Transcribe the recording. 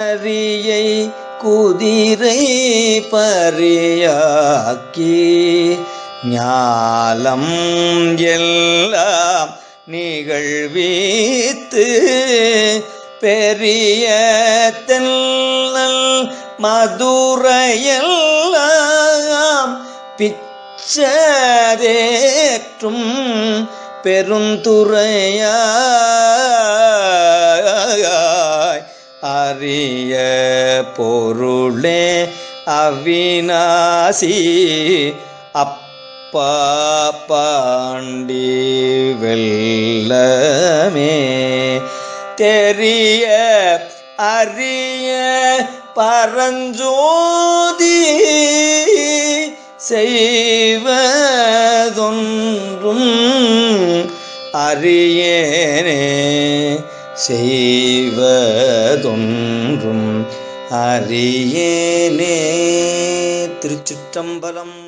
அரியை குதிரை பரியாக்கி ஞாலம் எல்லாம் நிகழ்வித்து பெரிய தென்னல் மதுரையெல்லாம் பிச்சதேற்றும் பெருந்துறையாய் அரிய பொருளே அவிநாசி அப்பா பாண்டி வெல்லமே தெரிய அரிய பரஞ்சோதி செய்வதொன்றும் அறியேனே செய்வதொன்றும் அறியேனே. திருச்சிற்றம்பலம்.